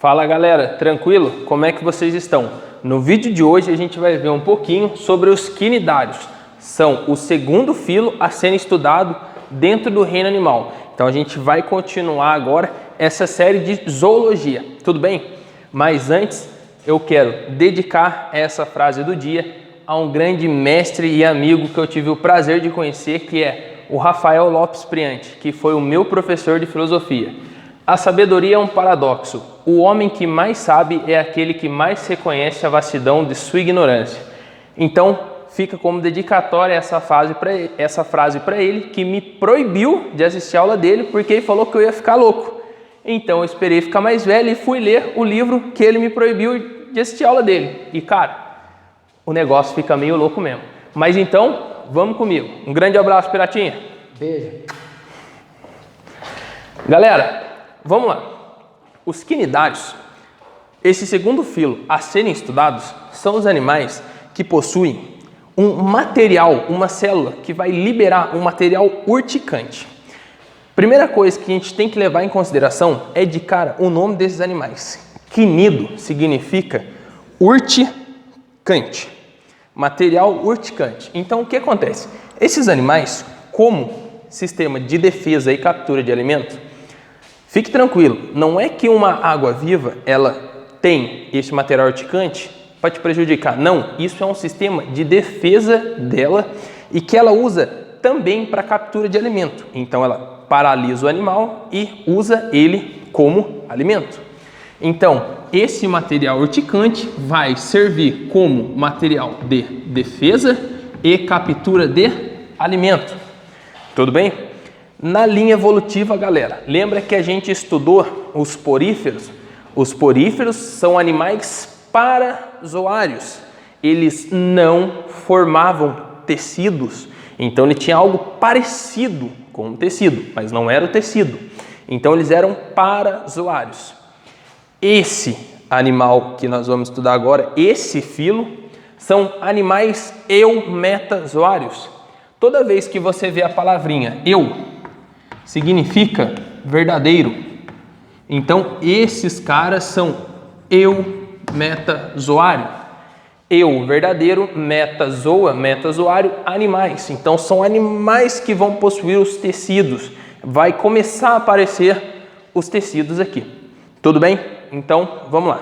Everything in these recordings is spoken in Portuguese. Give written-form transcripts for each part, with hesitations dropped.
Fala galera, tranquilo? Como é que vocês estão? No vídeo de hoje a gente vai ver um pouquinho sobre os quinidários. São o segundo filo a ser estudado dentro do reino animal. Então a gente vai continuar agora essa série de zoologia, tudo bem? Mas antes eu quero dedicar essa frase do dia a um grande mestre e amigo que eu tive o prazer de conhecer, que é o Rafael Lopes Priante, que foi o meu professor de filosofia. A sabedoria é um paradoxo. O homem que mais sabe é aquele que mais reconhece a vastidão de sua ignorância. Então, fica como dedicatória essa frase para ele, que me proibiu de assistir a aula dele, porque ele falou que eu ia ficar louco. Então, eu esperei ficar mais velho e fui ler o livro que ele me proibiu de assistir a aula dele. E, cara, o negócio fica meio louco mesmo. Mas então, vamos comigo. Um grande abraço, Piratinha. Beijo. Galera, vamos lá. Os quinidários, esse segundo filo a serem estudados, são os animais que possuem um material, uma célula que vai liberar um material urticante. Primeira coisa que a gente tem que levar em consideração é de cara o nome desses animais. Quinido significa urticante, material urticante. Então o que acontece? Esses animais, como sistema de defesa e captura de alimento, fique tranquilo, não é que uma água viva ela tem esse material urticante para te prejudicar. Não, isso é um sistema de defesa dela e que ela usa também para captura de alimento. Então ela paralisa o animal e usa ele como alimento. Então esse material urticante vai servir como material de defesa e captura de alimento. Tudo bem? Na linha evolutiva, galera, lembra que a gente estudou os poríferos? Os poríferos são animais parazoários. Eles não formavam tecidos. Então ele tinha algo parecido com o tecido, mas não era o tecido. Então eles eram parazoários. Esse animal que nós vamos estudar agora, esse filo, são animais eumetazoários. Toda vez que você vê a palavrinha eu, significa verdadeiro. Então esses caras são eumetazoário. Eu, verdadeiro, metazoa, metazoário, animais. Então são animais que vão possuir os tecidos. Vai começar a aparecer os tecidos aqui. Tudo bem? Então vamos lá.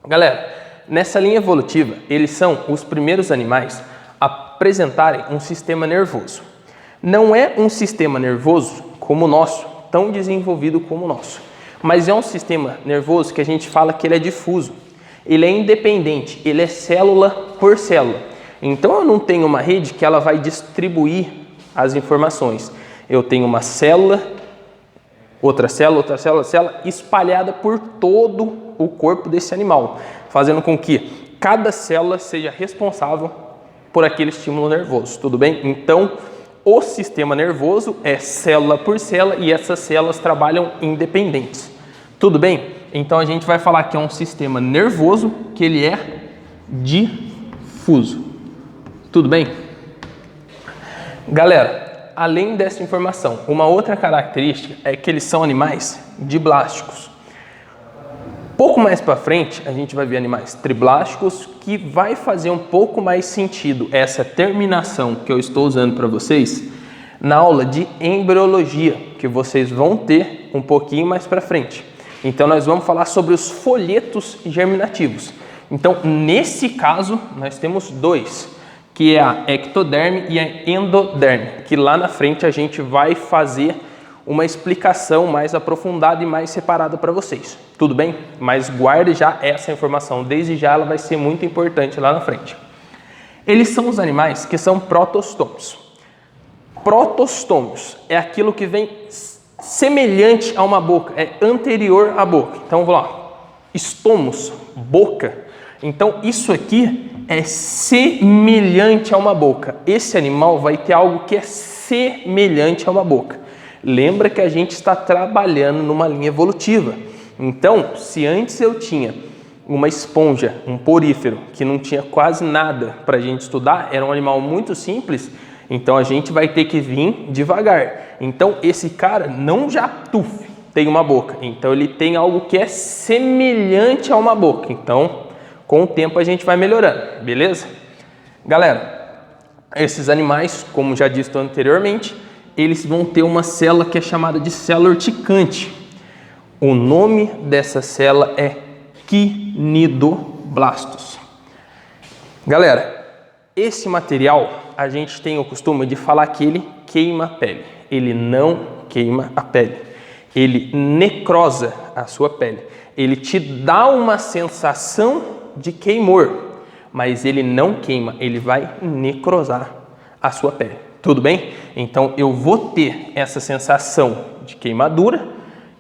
Galera, nessa linha evolutiva, eles são os primeiros animais a apresentarem um sistema nervoso. Não é um sistema nervoso como o nosso, tão desenvolvido como o nosso, mas é um sistema nervoso que a gente fala que ele é difuso. Ele é independente, ele é célula por célula. Então eu não tenho uma rede que ela vai distribuir as informações. Eu tenho uma célula, outra célula, outra célula, célula espalhada por todo o corpo desse animal, fazendo com que cada célula seja responsável por aquele estímulo nervoso, tudo bem? Então, o sistema nervoso é célula por célula e essas células trabalham independentes, tudo bem? Então a gente vai falar que é um sistema nervoso que ele é difuso, tudo bem? Galera, além dessa informação, uma outra característica é que eles são animais diblásticos. Pouco mais para frente, a gente vai ver animais triblásticos, que vai fazer um pouco mais sentido essa terminação que eu estou usando para vocês na aula de embriologia, que vocês vão ter um pouquinho mais para frente. Então, nós vamos falar sobre os folhetos germinativos. Então, nesse caso, nós temos dois, que é a ectoderme e a endoderme, que lá na frente a gente vai fazer uma explicação mais aprofundada e mais separada para vocês, tudo bem? Mas guarde já essa informação, desde já ela vai ser muito importante lá na frente. Eles são os animais que são protostômios. Protostômios é aquilo que vem semelhante a uma boca, é anterior à boca. Então vamos lá, estomos, boca. Então isso aqui é semelhante a uma boca. Esse animal vai ter algo que é semelhante a uma boca. Lembra que a gente está trabalhando numa linha evolutiva. Então, se antes eu tinha uma esponja, um porífero, que não tinha quase nada para a gente estudar, era um animal muito simples, então a gente vai ter que vir devagar. Então, esse cara não já tem uma boca. Então, ele tem algo que é semelhante a uma boca. Então, com o tempo, a gente vai melhorando, beleza? Galera, esses animais, como já disse anteriormente, eles vão ter uma célula que é chamada de célula urticante. O nome dessa célula é quinidoblastos. Galera, esse material, a gente tem o costume de falar que ele queima a pele. Ele não queima a pele. Ele necrosa a sua pele. Ele te dá uma sensação de queimor, mas ele não queima, ele vai necrosar a sua pele. Tudo bem? Então, eu vou ter essa sensação de queimadura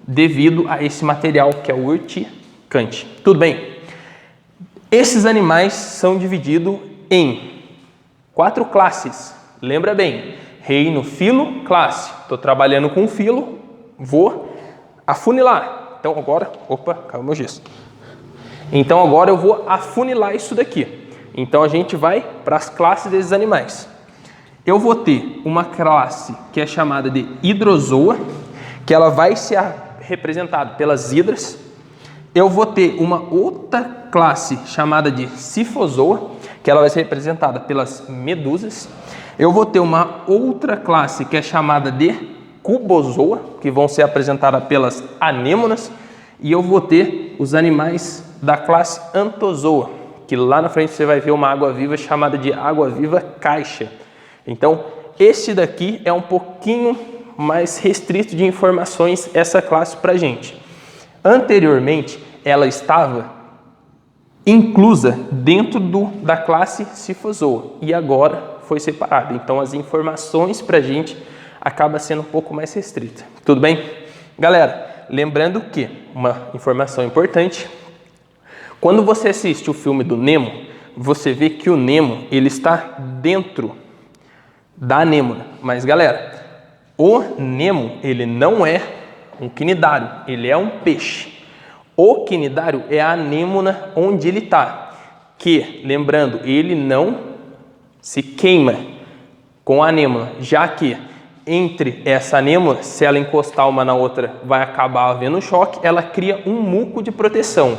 devido a esse material que é o urticante. Tudo bem? Esses animais são divididos em 4 classes. Lembra bem, reino, filo, classe. Estou trabalhando com filo, vou afunilar. Então agora, opa, caiu meu gesso. Então agora eu vou afunilar isso daqui. Então a gente vai para as classes desses animais. Eu vou ter uma classe que é chamada de hidrozoa, que ela vai ser representada pelas hidras. Eu vou ter uma outra classe chamada de cifozoa, que ela vai ser representada pelas medusas. Eu vou ter uma outra classe que é chamada de cubozoa, que vão ser apresentadas pelas anêmonas. E eu vou ter os animais da classe antozoa, que lá na frente você vai ver uma água-viva chamada de água-viva caixa. Então, esse daqui é um pouquinho mais restrito de informações, essa classe para a gente. Anteriormente, ela estava inclusa dentro da classe cifozoa e agora foi separada. Então, as informações para a gente acaba sendo um pouco mais restrita. Tudo bem? Galera, lembrando que uma informação importante, quando você assiste o filme do Nemo, você vê que o Nemo ele está dentro da anêmona. Mas, galera, o Nemo ele não é um quinidário, ele é um peixe. O quinidário é a anêmona onde ele está, que, lembrando, ele não se queima com a anêmona, já que entre essa anêmona, se ela encostar uma na outra, vai acabar havendo choque, ela cria um muco de proteção.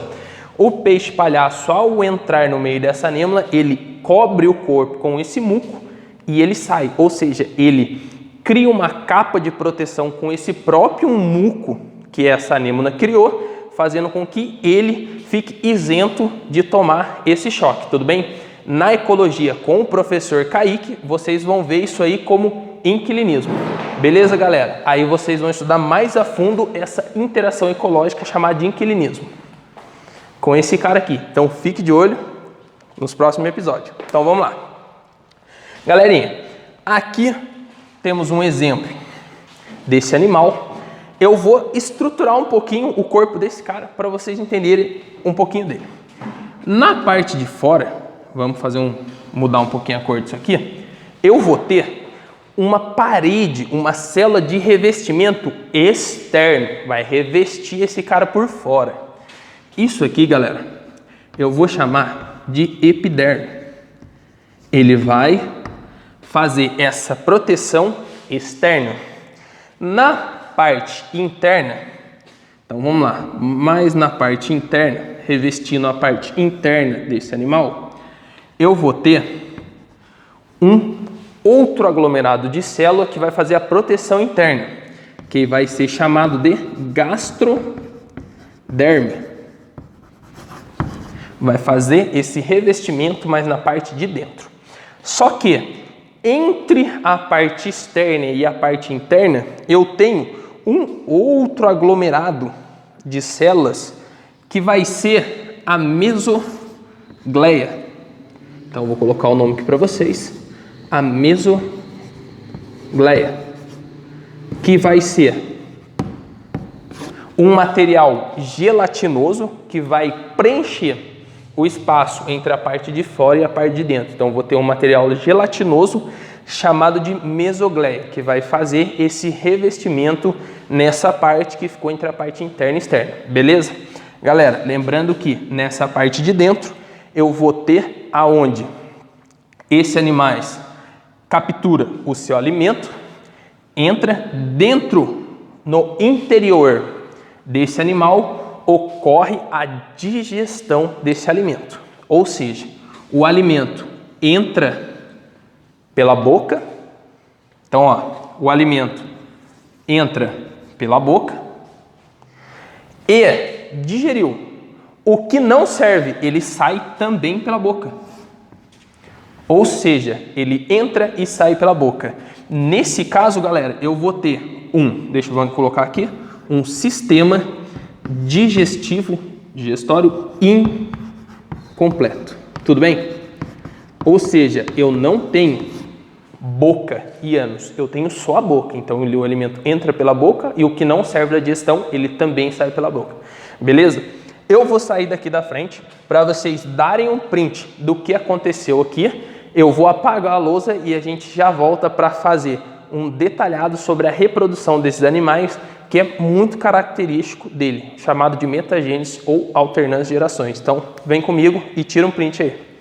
O peixe palhaço, ao entrar no meio dessa anêmona, ele cobre o corpo com esse muco e ele sai, ou seja, ele cria uma capa de proteção com esse próprio muco que essa anêmona criou, fazendo com que ele fique isento de tomar esse choque, tudo bem? Na ecologia com o professor Kaique, vocês vão ver isso aí como inquilinismo. Beleza, galera? Aí vocês vão estudar mais a fundo essa interação ecológica chamada de inquilinismo com esse cara aqui. Então fique de olho nos próximos episódios. Então vamos lá. Galerinha, aqui temos um exemplo desse animal. Eu vou estruturar um pouquinho o corpo desse cara para vocês entenderem um pouquinho dele. Na parte de fora, vamos mudar um pouquinho a cor disso aqui. Eu vou ter uma parede, uma célula de revestimento externo. Vai revestir esse cara por fora. Isso aqui, galera, eu vou chamar de epiderme. Ele vai fazer essa proteção externa. Na parte interna, então vamos lá, mais na parte interna, revestindo a parte interna desse animal, eu vou ter um outro aglomerado de célula que vai fazer a proteção interna, que vai ser chamado de gastroderme. Vai fazer esse revestimento mais na parte de dentro. Só que entre a parte externa e a parte interna, eu tenho um outro aglomerado de células que vai ser a mesogleia. Então, eu vou colocar o nome aqui para vocês. A mesogleia, que vai ser um material gelatinoso que vai preencher o espaço entre a parte de fora e a parte de dentro. Então, eu vou ter um material gelatinoso chamado de mesogleia, que vai fazer esse revestimento nessa parte que ficou entre a parte interna e externa, beleza? Galera, lembrando que nessa parte de dentro eu vou ter aonde esse animais captura o seu alimento, entra dentro no interior desse animal, ocorre a digestão desse alimento. Ou seja, o alimento entra pela boca. Então, ó, o alimento entra pela boca e digeriu. O que não serve, ele sai também pela boca. Ou seja, ele entra e sai pela boca. Nesse caso, galera, eu vou ter deixa eu colocar aqui, um sistema digestório incompleto. Tudo bem? Ou seja, eu não tenho boca e ânus, eu tenho só a boca. Então, o alimento entra pela boca e o que não serve da digestão, ele também sai pela boca. Beleza? Eu vou sair daqui da frente para vocês darem um print do que aconteceu aqui. Eu vou apagar a lousa e a gente já volta para fazer um detalhado sobre a reprodução desses animais, que é muito característico dele, chamado de metagênese ou alternância de gerações. Então, vem comigo e tira um print aí.